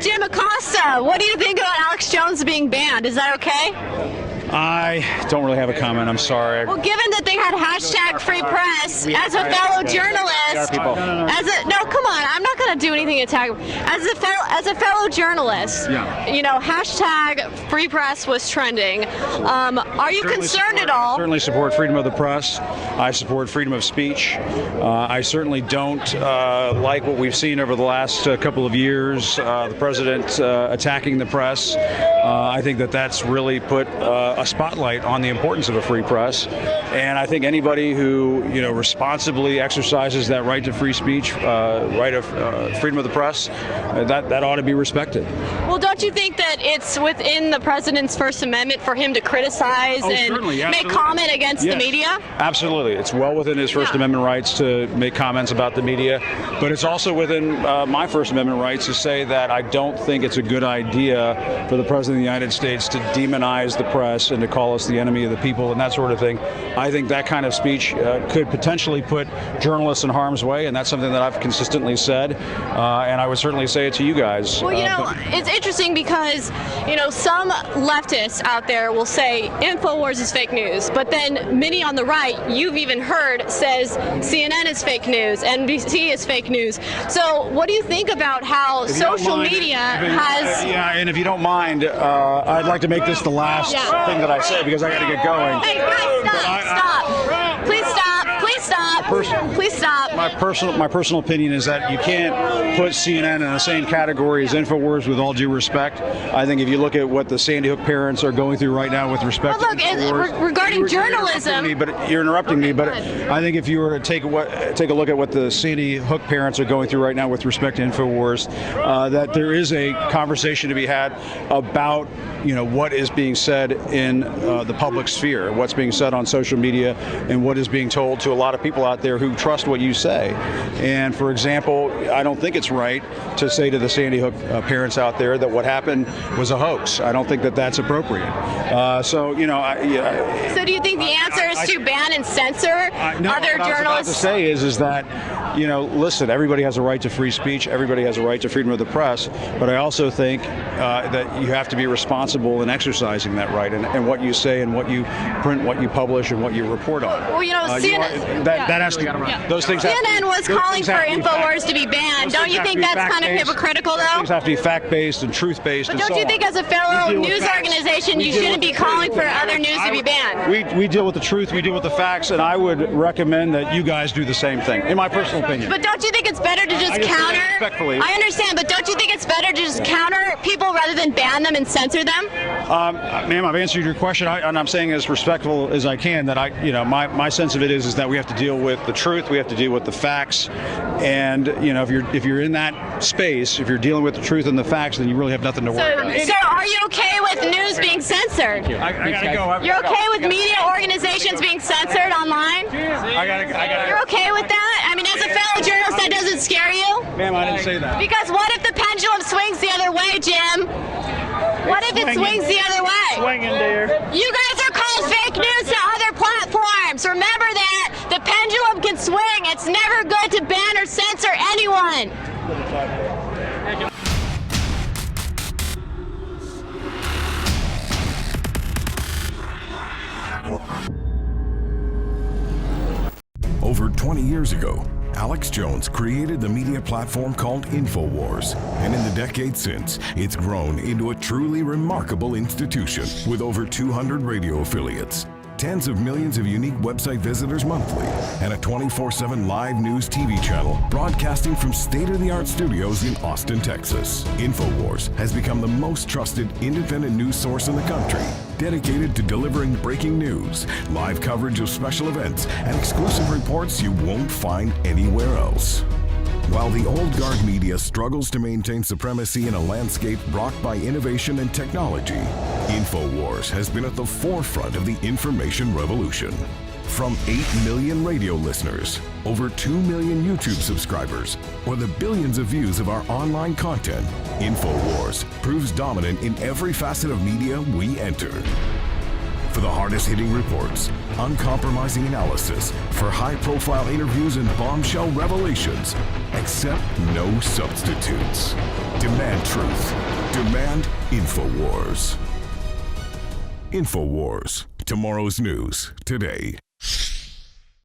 Jim Acosta, what do you think about Alex Jones being banned? Is that okay? I don't really have a comment. I'm sorry. Well, given that they had hashtag free press, as a fellow journalist, no, come on, I'm not going to do anything to attack him. As a fellow journalist, you know, hashtag free press was trending. Are you concerned at all? I certainly support freedom of the press. I support freedom of speech. I certainly don't like what we've seen over the last couple of years, the president attacking the press. I think that that's really put a spotlight on the importance of a free press, and I think anybody who responsibly exercises that right to free speech, right of freedom of the press, that ought to be respected. Well, don't you think that it's within the president's First Amendment for him to criticize and make comment against the media? Absolutely, it's well within his First Amendment rights to make comments about the media, but it's also within my First Amendment rights to say that I don't think it's a good idea for the president of the United States to demonize the press and to call us the enemy of the people and that sort of thing. I think that kind of speech could potentially put journalists in harm's way, and that's something that I've consistently said, and I would certainly say it to you guys. Well, it's interesting because, some leftists out there will say InfoWars is fake news, but then many on the right, you've even heard, says CNN is fake news, NBC is fake news. So what do you think about how social media has... Yeah, and if you don't mind, I'd like to make this the last thing that I say, because I got to get going. Hey, guys, stop. Please stop. Please stop. Please stop. My personal opinion is that you can't put CNN in the same category as InfoWars, with all due respect. I think if you look at what the Sandy Hook parents are going through right now with respect to InfoWars, regarding journalism, you're interrupting me. But I think if you were to take a look at what the Sandy Hook parents are going through right now with respect to InfoWars, that there is a conversation to be had about what is being said in the public sphere, what's being said on social media, and what is being told to a lot of people out there who trust what you say. And for example, I don't think it's right to say to the Sandy Hook parents out there that what happened was a hoax. I don't think that that's appropriate. So do you think the answer is to ban and censor other journalists? What I was about to say is that, listen, everybody has a right to free speech. Everybody has a right to freedom of the press. But I also think that you have to be responsible in exercising that right, and what you say and what you print, what you publish, and what you report on. Well, CNN, that has to, those things. CNN was calling for InfoWars to be banned. Don't you think that's kind of hypocritical, though? Things have to be fact-based and truth-based. But don't you think, as a fellow news organization, you shouldn't be calling for other news to be banned? We deal with the truth. We deal with the facts, and I would recommend that you guys do the same thing, in my personal opinion. But don't you think it's better to just counter? Respectfully. I understand, but don't you think it's better to just counter people rather than ban them and censor them? Ma'am, I've answered your question, and I'm saying as respectful as I can that my sense of it is that we have to deal with the truth, we have to deal with the facts, and if you're in that space, if you're dealing with the truth and the facts, then you really have nothing to worry about. So are you okay with news being censored? I gotta go. You're okay with media organizations being censored online? I gotta. You're okay with that? I mean, as a fellow journalist, that doesn't scare you? Ma'am, I didn't say that. Because what if the pendulum swings the other way, Jim? What if it swings the other way? Swinging, dear. You guys are called fake news to other platforms. Remember that. The pendulum can swing. It's never good to ban or censor anyone. Over 20 years ago, Alex Jones created the media platform called InfoWars, and in the decades since, it's grown into a truly remarkable institution with over 200 radio affiliates, tens of millions of unique website visitors monthly, and a 24/7 live news TV channel broadcasting from state-of-the-art studios in Austin, Texas. InfoWars has become the most trusted independent news source in the country, dedicated to delivering breaking news, live coverage of special events, and exclusive reports you won't find anywhere else. While the old guard media struggles to maintain supremacy in a landscape rocked by innovation and technology, InfoWars has been at the forefront of the information revolution. From 8 million radio listeners, over 2 million YouTube subscribers, or the billions of views of our online content, InfoWars proves dominant in every facet of media we enter. For the hardest-hitting reports, uncompromising analysis, for high-profile interviews and bombshell revelations, accept no substitutes. Demand truth. Demand InfoWars. InfoWars. Tomorrow's news today.